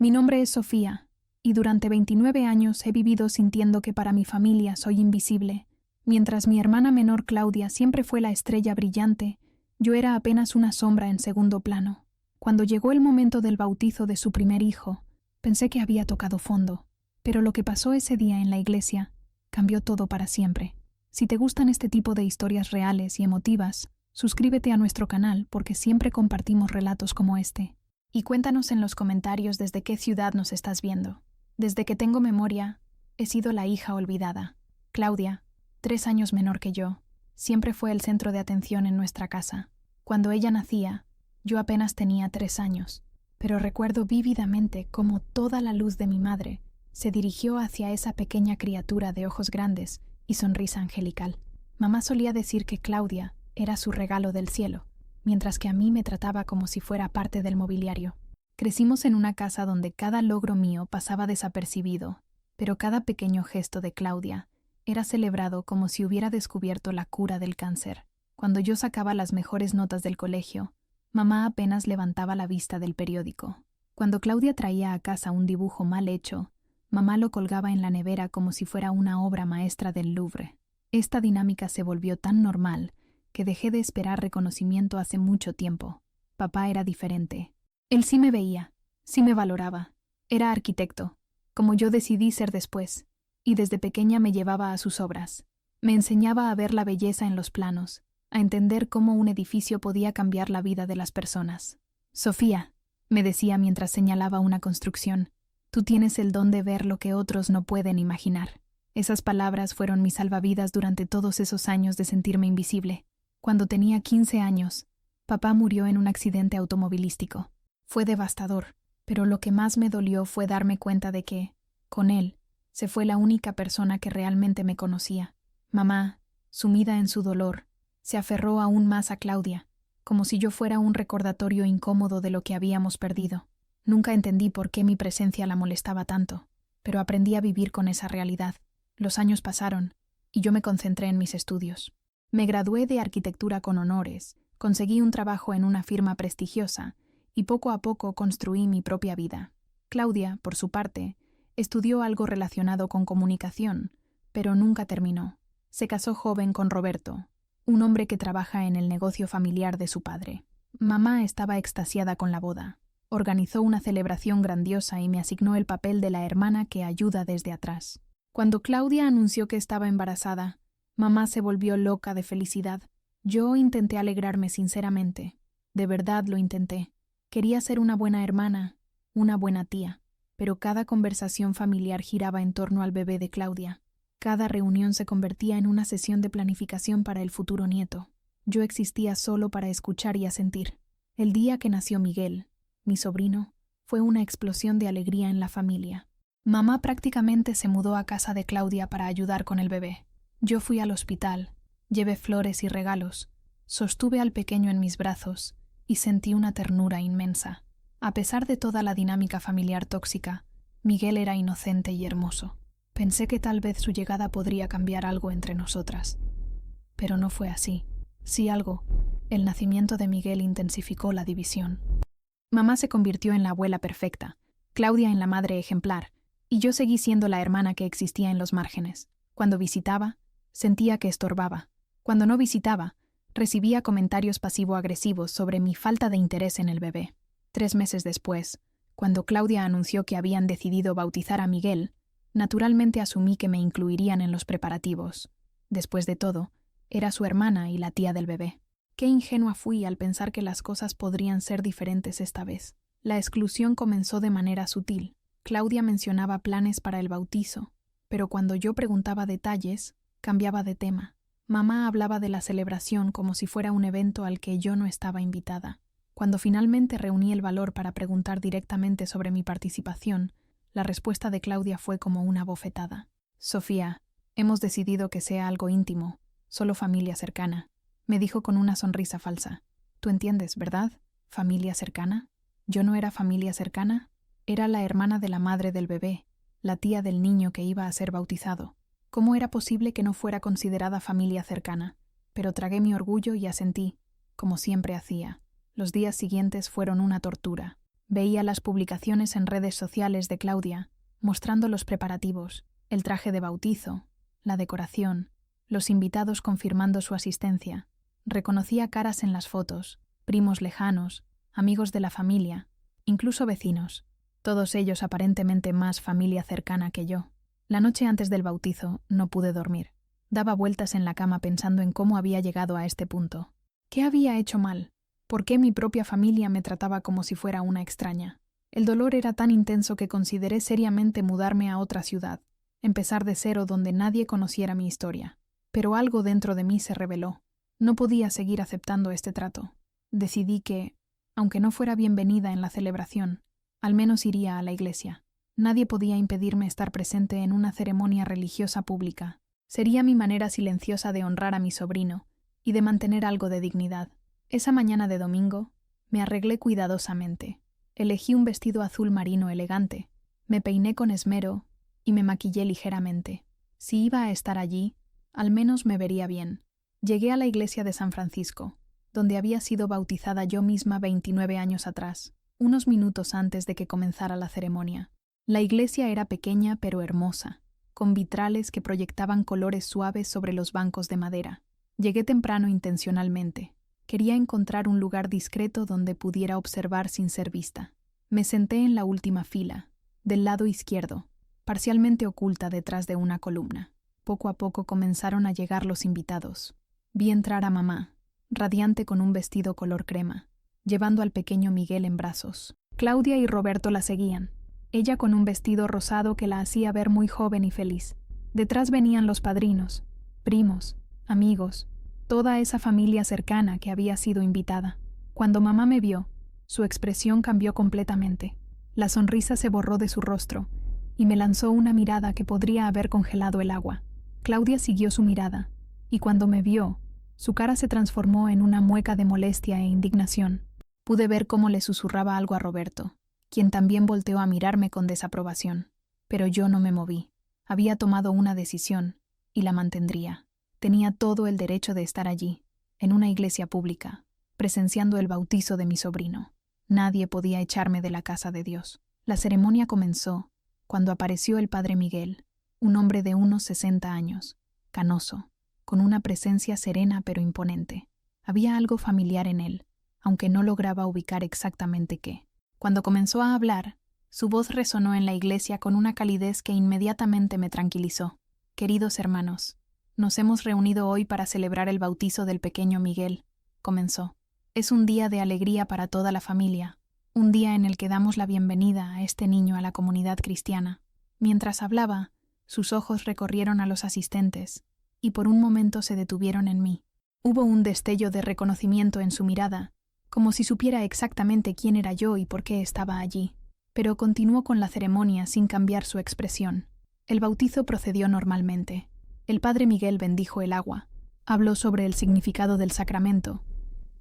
Mi nombre es Sofía, y durante 29 años he vivido sintiendo que para mi familia soy invisible. Mientras mi hermana menor Claudia siempre fue la estrella brillante, yo era apenas una sombra en segundo plano. Cuando llegó el momento del bautizo de su primer hijo, pensé que había tocado fondo, pero lo que pasó ese día en la iglesia cambió todo para siempre. Si te gustan este tipo de historias reales y emotivas, suscríbete a nuestro canal porque siempre compartimos relatos como este. Y cuéntanos en los comentarios desde qué ciudad nos estás viendo. Desde que tengo memoria, he sido la hija olvidada. Claudia, 3 años menor que yo, siempre fue el centro de atención en nuestra casa. Cuando ella nacía, yo apenas tenía 3 años, pero recuerdo vívidamente cómo toda la luz de mi madre se dirigió hacia esa pequeña criatura de ojos grandes y sonrisa angelical. Mamá solía decir que Claudia era su regalo del cielo, mientras que a mí me trataba como si fuera parte del mobiliario. Crecimos en una casa donde cada logro mío pasaba desapercibido, pero cada pequeño gesto de Claudia era celebrado como si hubiera descubierto la cura del cáncer. Cuando yo sacaba las mejores notas del colegio, mamá apenas levantaba la vista del periódico. Cuando Claudia traía a casa un dibujo mal hecho, mamá lo colgaba en la nevera como si fuera una obra maestra del Louvre. Esta dinámica se volvió tan normal que dejé de esperar reconocimiento hace mucho tiempo. Papá era diferente. Él sí me veía, sí me valoraba. Era arquitecto, como yo decidí ser después, y desde pequeña me llevaba a sus obras. Me enseñaba a ver la belleza en los planos, a entender cómo un edificio podía cambiar la vida de las personas. Sofía, me decía mientras señalaba una construcción, tú tienes el don de ver lo que otros no pueden imaginar. Esas palabras fueron mi salvavidas durante todos esos años de sentirme invisible. Cuando tenía 15 años, papá murió en un accidente automovilístico. Fue devastador, pero lo que más me dolió fue darme cuenta de que, con él, se fue la única persona que realmente me conocía. Mamá, sumida en su dolor, se aferró aún más a Claudia, como si yo fuera un recordatorio incómodo de lo que habíamos perdido. Nunca entendí por qué mi presencia la molestaba tanto, pero aprendí a vivir con esa realidad. Los años pasaron, y yo me concentré en mis estudios. Me gradué de arquitectura con honores, conseguí un trabajo en una firma prestigiosa, y poco a poco construí mi propia vida. Claudia, por su parte, estudió algo relacionado con comunicación, pero nunca terminó. Se casó joven con Roberto, un hombre que trabaja en el negocio familiar de su padre. Mamá estaba extasiada con la boda. Organizó una celebración grandiosa y me asignó el papel de la hermana que ayuda desde atrás. Cuando Claudia anunció que estaba embarazada, mamá se volvió loca de felicidad. Yo intenté alegrarme sinceramente. De verdad lo intenté. Quería ser una buena hermana, una buena tía, pero cada conversación familiar giraba en torno al bebé de Claudia. Cada reunión se convertía en una sesión de planificación para el futuro nieto. Yo existía solo para escuchar y asentir. El día que nació Miguel, mi sobrino, fue una explosión de alegría en la familia. Mamá prácticamente se mudó a casa de Claudia para ayudar con el bebé. Yo fui al hospital, llevé flores y regalos, sostuve al pequeño en mis brazos y sentí una ternura inmensa. A pesar de toda la dinámica familiar tóxica, Miguel era inocente y hermoso. Pensé que tal vez su llegada podría cambiar algo entre nosotras. Pero no fue así. Sí algo, el nacimiento de Miguel intensificó la división. Mamá se convirtió en la abuela perfecta, Claudia en la madre ejemplar, y yo seguí siendo la hermana que existía en los márgenes. Cuando visitaba, sentía que estorbaba. Cuando no visitaba, recibía comentarios pasivo-agresivos sobre mi falta de interés en el bebé. 3 meses después, cuando Claudia anunció que habían decidido bautizar a Miguel, naturalmente asumí que me incluirían en los preparativos. Después de todo, era su hermana y la tía del bebé. Qué ingenua fui al pensar que las cosas podrían ser diferentes esta vez. La exclusión comenzó de manera sutil. Claudia mencionaba planes para el bautizo, pero cuando yo preguntaba detalles, cambiaba de tema. Mamá hablaba de la celebración como si fuera un evento al que yo no estaba invitada. Cuando finalmente reuní el valor para preguntar directamente sobre mi participación, la respuesta de Claudia fue como una bofetada. Sofía, hemos decidido que sea algo íntimo, solo familia cercana, me dijo con una sonrisa falsa. Tú entiendes, ¿verdad? ¿Familia cercana? Yo no era familia cercana. Era la hermana de la madre del bebé, la tía del niño que iba a ser bautizado. ¿Cómo era posible que no fuera considerada familia cercana? Pero tragué mi orgullo y asentí, como siempre hacía. Los días siguientes fueron una tortura. Veía las publicaciones en redes sociales de Claudia, mostrando los preparativos, el traje de bautizo, la decoración, los invitados confirmando su asistencia. Reconocía caras en las fotos, primos lejanos, amigos de la familia, incluso vecinos, todos ellos aparentemente más familia cercana que yo. La noche antes del bautizo no pude dormir. Daba vueltas en la cama pensando en cómo había llegado a este punto. ¿Qué había hecho mal? ¿Por qué mi propia familia me trataba como si fuera una extraña? El dolor era tan intenso que consideré seriamente mudarme a otra ciudad, empezar de cero donde nadie conociera mi historia. Pero algo dentro de mí se rebeló. No podía seguir aceptando este trato. Decidí que, aunque no fuera bienvenida en la celebración, al menos iría a la iglesia. Nadie podía impedirme estar presente en una ceremonia religiosa pública. Sería mi manera silenciosa de honrar a mi sobrino y de mantener algo de dignidad. Esa mañana de domingo, me arreglé cuidadosamente. Elegí un vestido azul marino elegante, me peiné con esmero y me maquillé ligeramente. Si iba a estar allí, al menos me vería bien. Llegué a la iglesia de San Francisco, donde había sido bautizada yo misma 29 años atrás, unos minutos antes de que comenzara la ceremonia. La iglesia era pequeña pero hermosa, con vitrales que proyectaban colores suaves sobre los bancos de madera. Llegué temprano intencionalmente. Quería encontrar un lugar discreto donde pudiera observar sin ser vista. Me senté en la última fila, del lado izquierdo, parcialmente oculta detrás de una columna. Poco a poco comenzaron a llegar los invitados. Vi entrar a mamá, radiante con un vestido color crema, llevando al pequeño Miguel en brazos. Claudia y Roberto la seguían, ella con un vestido rosado que la hacía ver muy joven y feliz. Detrás venían los padrinos, primos, amigos, toda esa familia cercana que había sido invitada. Cuando mamá me vio, su expresión cambió completamente. La sonrisa se borró de su rostro y me lanzó una mirada que podría haber congelado el agua. Claudia siguió su mirada, y cuando me vio, su cara se transformó en una mueca de molestia e indignación. Pude ver cómo le susurraba algo a Roberto, quien también volteó a mirarme con desaprobación. Pero yo no me moví. Había tomado una decisión, y la mantendría. Tenía todo el derecho de estar allí, en una iglesia pública, presenciando el bautizo de mi sobrino. Nadie podía echarme de la casa de Dios. La ceremonia comenzó cuando apareció el padre Miguel, un hombre de unos 60 años, canoso, con una presencia serena pero imponente. Había algo familiar en él, aunque no lograba ubicar exactamente qué. Cuando comenzó a hablar, su voz resonó en la iglesia con una calidez que inmediatamente me tranquilizó. Queridos hermanos, nos hemos reunido hoy para celebrar el bautizo del pequeño Miguel, comenzó. Es un día de alegría para toda la familia, un día en el que damos la bienvenida a este niño a la comunidad cristiana. Mientras hablaba, sus ojos recorrieron a los asistentes, y por un momento se detuvieron en mí. Hubo un destello de reconocimiento en su mirada, como si supiera exactamente quién era yo y por qué estaba allí. Pero continuó con la ceremonia sin cambiar su expresión. El bautizo procedió normalmente. El padre Miguel bendijo el agua, habló sobre el significado del sacramento,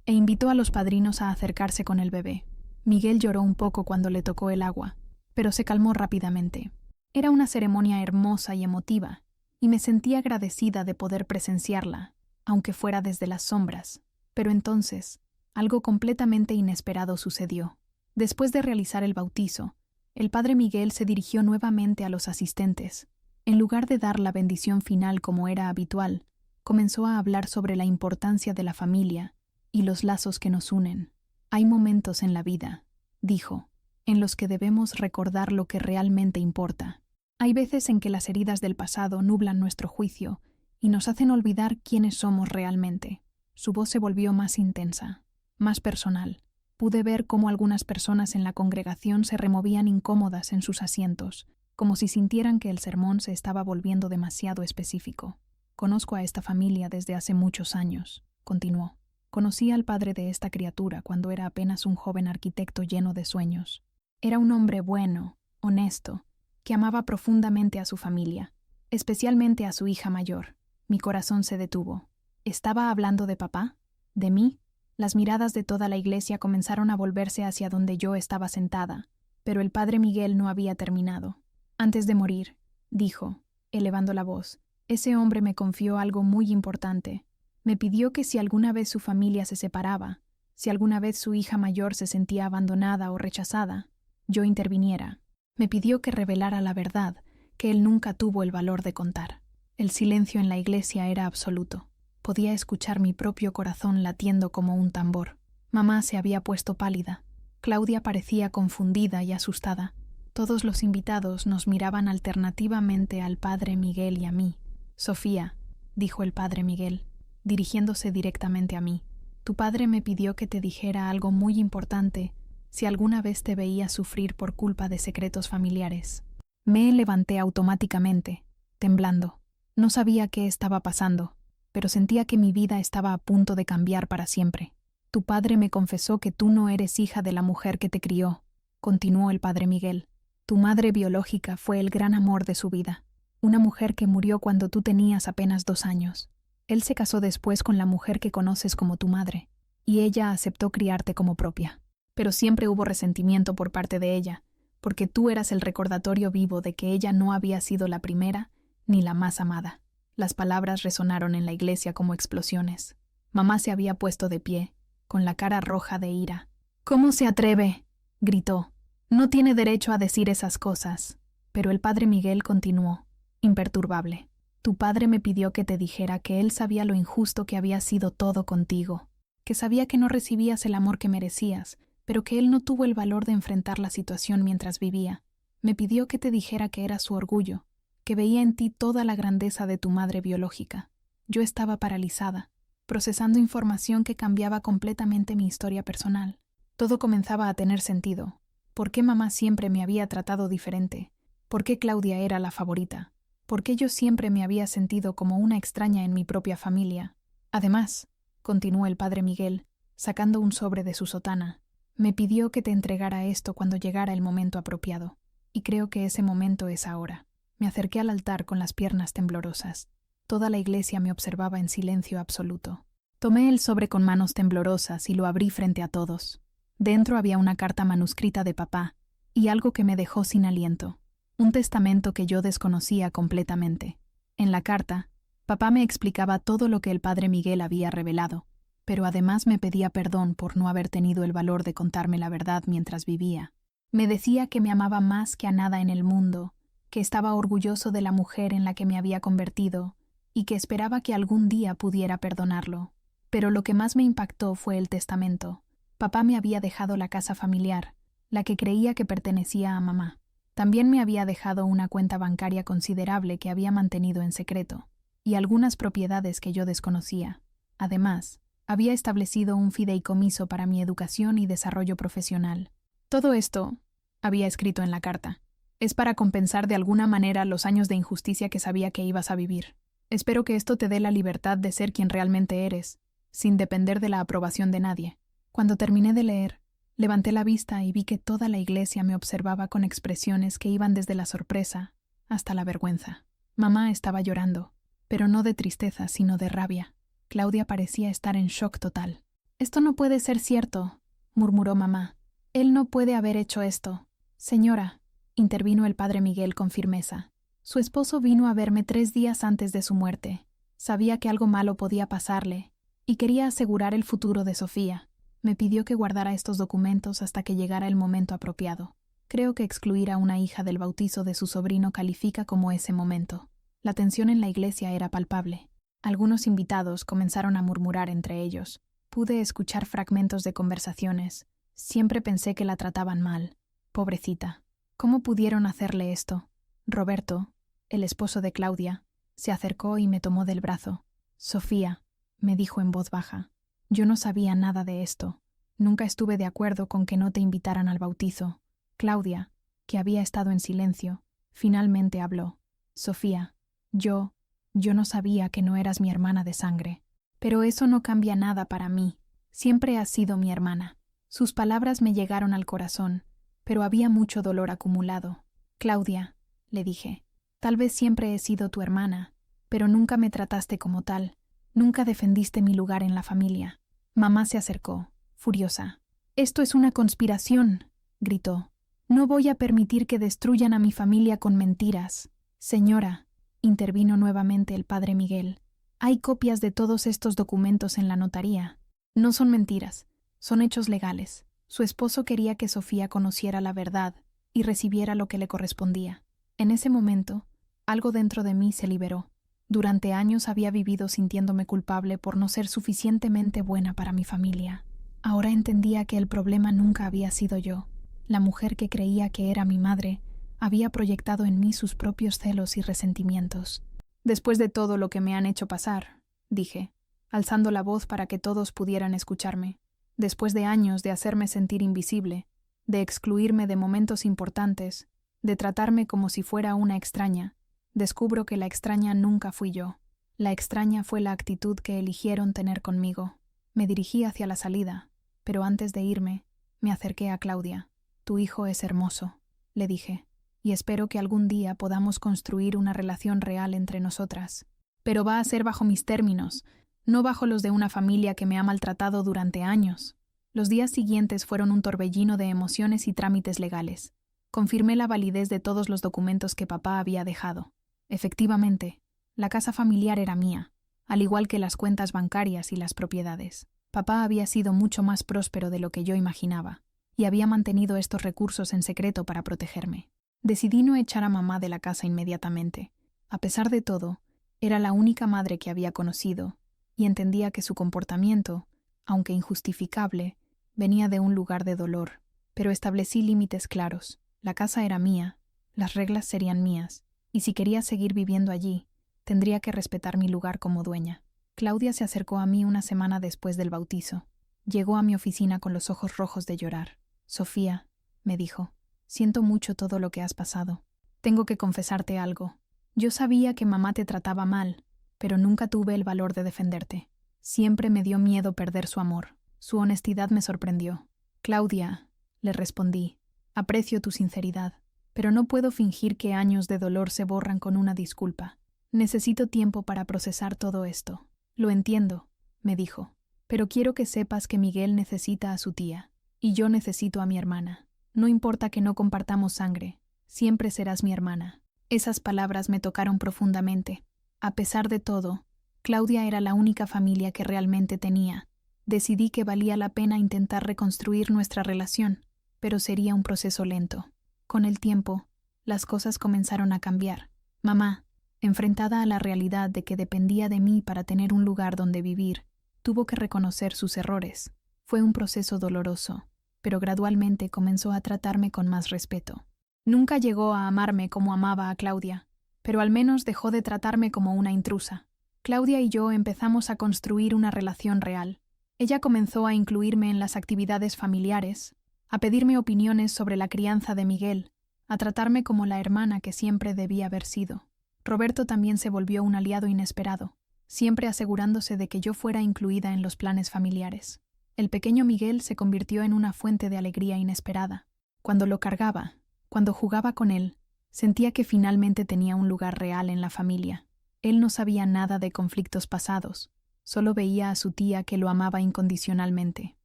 e invitó a los padrinos a acercarse con el bebé. Miguel lloró un poco cuando le tocó el agua, pero se calmó rápidamente. Era una ceremonia hermosa y emotiva, y me sentí agradecida de poder presenciarla, aunque fuera desde las sombras. Pero entonces, algo completamente inesperado sucedió. Después de realizar el bautizo, el padre Miguel se dirigió nuevamente a los asistentes. En lugar de dar la bendición final como era habitual, comenzó a hablar sobre la importancia de la familia y los lazos que nos unen. Hay momentos en la vida, dijo, en los que debemos recordar lo que realmente importa. Hay veces en que las heridas del pasado nublan nuestro juicio y nos hacen olvidar quiénes somos realmente. Su voz se volvió más intensa, más personal. Pude ver cómo algunas personas en la congregación se removían incómodas en sus asientos, como si sintieran que el sermón se estaba volviendo demasiado específico. Conozco a esta familia desde hace muchos años, continuó. Conocí al padre de esta criatura cuando era apenas un joven arquitecto lleno de sueños. Era un hombre bueno, honesto, que amaba profundamente a su familia, especialmente a su hija mayor. Mi corazón se detuvo. ¿Estaba hablando de papá? ¿De mí? Las miradas de toda la iglesia comenzaron a volverse hacia donde yo estaba sentada, pero el padre Miguel no había terminado. Antes de morir, dijo, elevando la voz, ese hombre me confió algo muy importante. Me pidió que si alguna vez su familia se separaba, Si alguna vez su hija mayor se sentía abandonada o rechazada, yo interviniera. Me pidió que revelara la verdad, que él nunca tuvo el valor de contar. El silencio en la iglesia era absoluto. Podía escuchar mi propio corazón latiendo como un tambor. Mamá se había puesto pálida. Claudia parecía confundida y asustada. Todos los invitados nos miraban alternativamente al padre Miguel y a mí. «Sofía», dijo el padre Miguel, dirigiéndose directamente a mí, «tu padre me pidió que te dijera algo muy importante si alguna vez te veía sufrir por culpa de secretos familiares». Me levanté automáticamente, temblando. No sabía qué estaba pasando, pero sentía que mi vida estaba a punto de cambiar para siempre. «Tu padre me confesó que tú no eres hija de la mujer que te crió», continuó el padre Miguel. «Tu madre biológica fue el gran amor de su vida, una mujer que murió cuando tú tenías apenas 2 años. Él se casó después con la mujer que conoces como tu madre, y ella aceptó criarte como propia. Pero siempre hubo resentimiento por parte de ella, porque tú eras el recordatorio vivo de que ella no había sido la primera ni la más amada». Las palabras resonaron en la iglesia como explosiones. Mamá se había puesto de pie, con la cara roja de ira. «¿Cómo se atreve?», gritó. «No tiene derecho a decir esas cosas». Pero el padre Miguel continuó, imperturbable. «Tu padre me pidió que te dijera que él sabía lo injusto que había sido todo contigo, que sabía que no recibías el amor que merecías, pero que él no tuvo el valor de enfrentar la situación mientras vivía. Me pidió que te dijera que era su orgullo, que veía en ti toda la grandeza de tu madre biológica». Yo estaba paralizada, procesando información que cambiaba completamente mi historia personal. Todo comenzaba a tener sentido. ¿Por qué mamá siempre me había tratado diferente? ¿Por qué Claudia era la favorita? ¿Por qué yo siempre me había sentido como una extraña en mi propia familia? Además, continuó el padre Miguel, sacando un sobre de su sotana, me pidió que te entregara esto cuando llegara el momento apropiado, y creo que ese momento es ahora. Me acerqué al altar con las piernas temblorosas. Toda la iglesia me observaba en silencio absoluto. Tomé el sobre con manos temblorosas y lo abrí frente a todos. Dentro había una carta manuscrita de papá, y algo que me dejó sin aliento. Un testamento que yo desconocía completamente. En la carta, papá me explicaba todo lo que el padre Miguel había revelado, pero además me pedía perdón por no haber tenido el valor de contarme la verdad mientras vivía. Me decía que me amaba más que a nada en el mundo, que estaba orgulloso de la mujer en la que me había convertido, y que esperaba que algún día pudiera perdonarlo. Pero lo que más me impactó fue el testamento. Papá me había dejado la casa familiar, la que creía que pertenecía a mamá. También me había dejado una cuenta bancaria considerable que había mantenido en secreto, y algunas propiedades que yo desconocía. Además, había establecido un fideicomiso para mi educación y desarrollo profesional. Todo esto, había escrito en la carta, es para compensar de alguna manera los años de injusticia que sabía que ibas a vivir. Espero que esto te dé la libertad de ser quien realmente eres, sin depender de la aprobación de nadie. Cuando terminé de leer, levanté la vista y vi que toda la iglesia me observaba con expresiones que iban desde la sorpresa hasta la vergüenza. Mamá estaba llorando, pero no de tristeza, sino de rabia. Claudia parecía estar en shock total. «Esto no puede ser cierto», murmuró mamá. «Él no puede haber hecho esto». «Señora», intervino el padre Miguel con firmeza. «Su esposo vino a verme 3 días antes de su muerte. Sabía que algo malo podía pasarle y quería asegurar el futuro de Sofía. Me pidió que guardara estos documentos hasta que llegara el momento apropiado. Creo que excluir a una hija del bautizo de su sobrino califica como ese momento». La tensión en la iglesia era palpable. Algunos invitados comenzaron a murmurar entre ellos. Pude escuchar fragmentos de conversaciones. Siempre pensé que la trataban mal. Pobrecita. ¿Cómo pudieron hacerle esto? Roberto, el esposo de Claudia, se acercó y me tomó del brazo. «Sofía», me dijo en voz baja, «yo no sabía nada de esto. Nunca estuve de acuerdo con que no te invitaran al bautizo». Claudia, que había estado en silencio, finalmente habló. «Sofía, yo no sabía que no eras mi hermana de sangre. Pero eso no cambia nada para mí. Siempre has sido mi hermana». Sus palabras me llegaron al corazón, pero había mucho dolor acumulado. «Claudia», le dije, «tal vez siempre he sido tu hermana, pero nunca me trataste como tal. Nunca defendiste mi lugar en la familia». Mamá se acercó, furiosa. «Esto es una conspiración», gritó. «No voy a permitir que destruyan a mi familia con mentiras». «Señora», intervino nuevamente el padre Miguel, «hay copias de todos estos documentos en la notaría. No son mentiras. Son hechos legales. Su esposo quería que Sofía conociera la verdad y recibiera lo que le correspondía. En ese momento, algo dentro de mí se liberó. Durante años había vivido sintiéndome culpable por no ser suficientemente buena para mi familia. Ahora entendía que el problema nunca había sido yo. La mujer que creía que era mi madre había proyectado en mí sus propios celos y resentimientos. Después de todo lo que me han hecho pasar, dije, alzando la voz para que todos pudieran escucharme, después de años de hacerme sentir invisible, de excluirme de momentos importantes, de tratarme como si fuera una extraña, descubro que la extraña nunca fui yo. La extraña fue la actitud que eligieron tener conmigo. Me dirigí hacia la salida, pero antes de irme, me acerqué a Claudia. Tu hijo es hermoso, le dije, y espero que algún día podamos construir una relación real entre nosotras. Pero va a ser bajo mis términos, no bajo los de una familia que me ha maltratado durante años. Los días siguientes fueron un torbellino de emociones y trámites legales. Confirmé la validez de todos los documentos que papá había dejado. Efectivamente, la casa familiar era mía, al igual que las cuentas bancarias y las propiedades. Papá había sido mucho más próspero de lo que yo imaginaba, y había mantenido estos recursos en secreto para protegerme. Decidí no echar a mamá de la casa inmediatamente. A pesar de todo, era la única madre que había conocido, y entendía que su comportamiento, aunque injustificable, venía de un lugar de dolor. Pero establecí límites claros. La casa era mía, las reglas serían mías, y si quería seguir viviendo allí, tendría que respetar mi lugar como dueña. Claudia se acercó a mí una semana después del bautizo. Llegó a mi oficina con los ojos rojos de llorar. Sofía, me dijo, siento mucho todo lo que has pasado. Tengo que confesarte algo. Yo sabía que mamá te trataba mal, pero nunca tuve el valor de defenderte. Siempre me dio miedo perder su amor. Su honestidad me sorprendió. Claudia, le respondí, aprecio tu sinceridad, pero no puedo fingir que años de dolor se borran con una disculpa. Necesito tiempo para procesar todo esto. Lo entiendo, me dijo, pero quiero que sepas que Miguel necesita a su tía, y yo necesito a mi hermana. No importa que no compartamos sangre, siempre serás mi hermana. Esas palabras me tocaron profundamente. A pesar de todo, Claudia era la única familia que realmente tenía. Decidí que valía la pena intentar reconstruir nuestra relación, pero sería un proceso lento. Con el tiempo, las cosas comenzaron a cambiar. Mamá, enfrentada a la realidad de que dependía de mí para tener un lugar donde vivir, tuvo que reconocer sus errores. Fue un proceso doloroso, pero gradualmente comenzó a tratarme con más respeto. Nunca llegó a amarme como amaba a Claudia, pero al menos dejó de tratarme como una intrusa. Claudia y yo empezamos a construir una relación real. Ella comenzó a incluirme en las actividades familiares, a pedirme opiniones sobre la crianza de Miguel, a tratarme como la hermana que siempre debía haber sido. Roberto también se volvió un aliado inesperado, siempre asegurándose de que yo fuera incluida en los planes familiares. El pequeño Miguel se convirtió en una fuente de alegría inesperada. Cuando lo cargaba, cuando jugaba con él, sentía que finalmente tenía un lugar real en la familia. Él no sabía nada de conflictos pasados, solo veía a su tía que lo amaba incondicionalmente.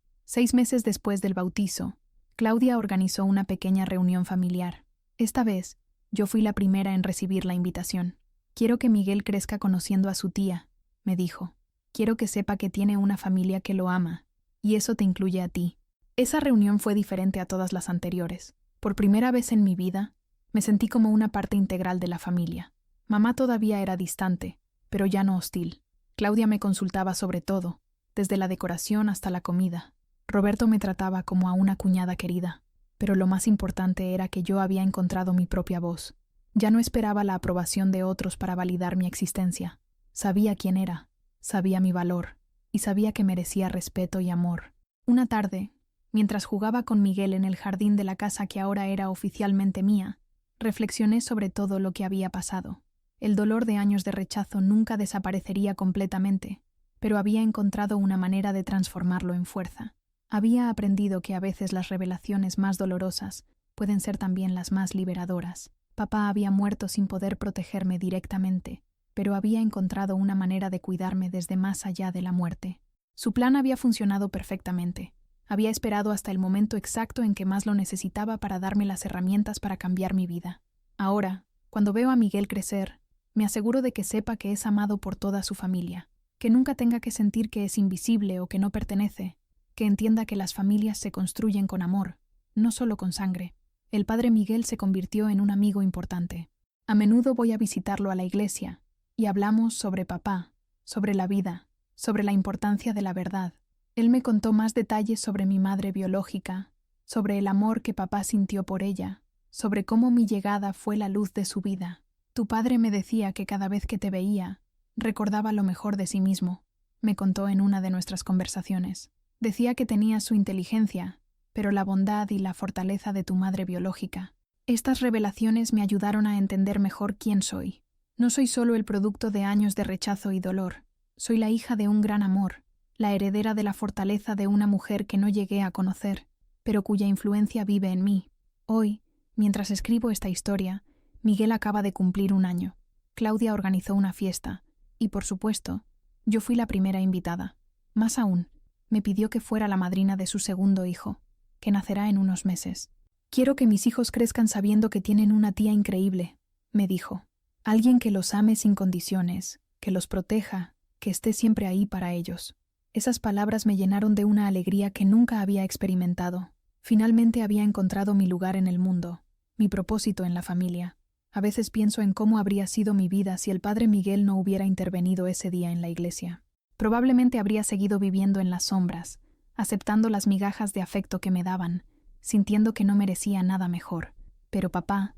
6 meses después del bautizo, Claudia organizó una pequeña reunión familiar. Esta vez, yo fui la primera en recibir la invitación. Quiero que Miguel crezca conociendo a su tía, me dijo. Quiero que sepa que tiene una familia que lo ama, y eso te incluye a ti. Esa reunión fue diferente a todas las anteriores. Por primera vez en mi vida, me sentí como una parte integral de la familia. Mamá todavía era distante, pero ya no hostil. Claudia me consultaba sobre todo, desde la decoración hasta la comida. Roberto me trataba como a una cuñada querida, pero lo más importante era que yo había encontrado mi propia voz. Ya no esperaba la aprobación de otros para validar mi existencia. Sabía quién era, sabía mi valor, y sabía que merecía respeto y amor. Una tarde, mientras jugaba con Miguel en el jardín de la casa que ahora era oficialmente mía, reflexioné sobre todo lo que había pasado. El dolor de años de rechazo nunca desaparecería completamente, pero había encontrado una manera de transformarlo en fuerza. Había aprendido que a veces las revelaciones más dolorosas pueden ser también las más liberadoras. Papá había muerto sin poder protegerme directamente, pero había encontrado una manera de cuidarme desde más allá de la muerte. Su plan había funcionado perfectamente. Había esperado hasta el momento exacto en que más lo necesitaba para darme las herramientas para cambiar mi vida. Ahora, cuando veo a Miguel crecer, me aseguro de que sepa que es amado por toda su familia, que nunca tenga que sentir que es invisible o que no pertenece. que entienda que las familias se construyen con amor, no solo con sangre. El padre Miguel se convirtió en un amigo importante. A menudo voy a visitarlo a la iglesia y hablamos sobre papá, sobre la vida, sobre la importancia de la verdad. Él me contó más detalles sobre mi madre biológica, sobre el amor que papá sintió por ella, sobre cómo mi llegada fue la luz de su vida. Tu padre me decía que cada vez que te veía, recordaba lo mejor de sí mismo, me contó en una de nuestras conversaciones. Decía que tenías su inteligencia, pero la bondad y la fortaleza de tu madre biológica. Estas revelaciones me ayudaron a entender mejor quién soy. No soy solo el producto de años de rechazo y dolor. Soy la hija de un gran amor, la heredera de la fortaleza de una mujer que no llegué a conocer, pero cuya influencia vive en mí. Hoy, mientras escribo esta historia, Miguel acaba de cumplir 1 año. Claudia organizó una fiesta, y por supuesto, yo fui la primera invitada. Más aún, me pidió que fuera la madrina de su segundo hijo, que nacerá en unos meses. Quiero que mis hijos crezcan sabiendo que tienen una tía increíble, me dijo. Alguien que los ame sin condiciones, que los proteja, que esté siempre ahí para ellos. Esas palabras me llenaron de una alegría que nunca había experimentado. Finalmente había encontrado mi lugar en el mundo, mi propósito en la familia. A veces pienso en cómo habría sido mi vida si el padre Miguel no hubiera intervenido ese día en la iglesia. Probablemente habría seguido viviendo en las sombras, aceptando las migajas de afecto que me daban, sintiendo que no merecía nada mejor. Pero papá,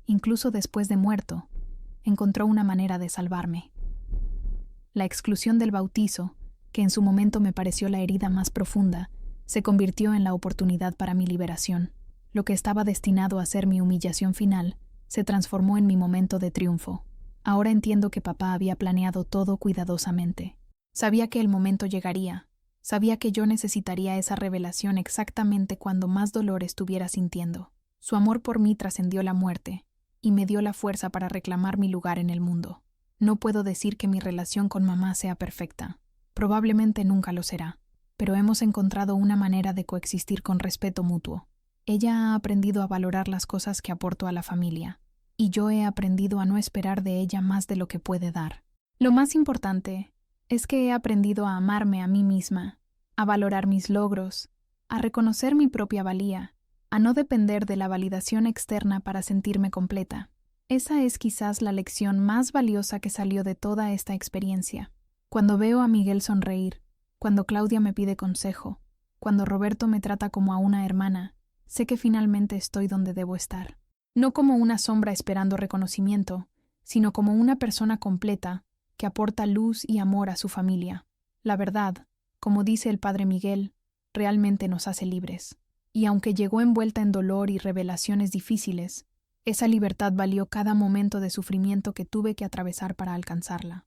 incluso después de muerto, encontró una manera de salvarme. La exclusión del bautizo, que en su momento me pareció la herida más profunda, se convirtió en la oportunidad para mi liberación. Lo que estaba destinado a ser mi humillación final se transformó en mi momento de triunfo. Ahora entiendo que papá había planeado todo cuidadosamente. Sabía que el momento llegaría. Sabía que yo necesitaría esa revelación exactamente cuando más dolor estuviera sintiendo. Su amor por mí trascendió la muerte y me dio la fuerza para reclamar mi lugar en el mundo. No puedo decir que mi relación con mamá sea perfecta. Probablemente nunca lo será, pero hemos encontrado una manera de coexistir con respeto mutuo. Ella ha aprendido a valorar las cosas que aporto a la familia, y yo he aprendido a no esperar de ella más de lo que puede dar. Lo más importante es que he aprendido a amarme a mí misma, a valorar mis logros, a reconocer mi propia valía, a no depender de la validación externa para sentirme completa. Esa es quizás la lección más valiosa que salió de toda esta experiencia. Cuando veo a Miguel sonreír, cuando Claudia me pide consejo, cuando Roberto me trata como a una hermana, sé que finalmente estoy donde debo estar. No como una sombra esperando reconocimiento, sino como una persona completa que aporta luz y amor a su familia. La verdad, como dice el padre Miguel, realmente nos hace libres. Y aunque llegó envuelta en dolor y revelaciones difíciles, esa libertad valió cada momento de sufrimiento que tuve que atravesar para alcanzarla.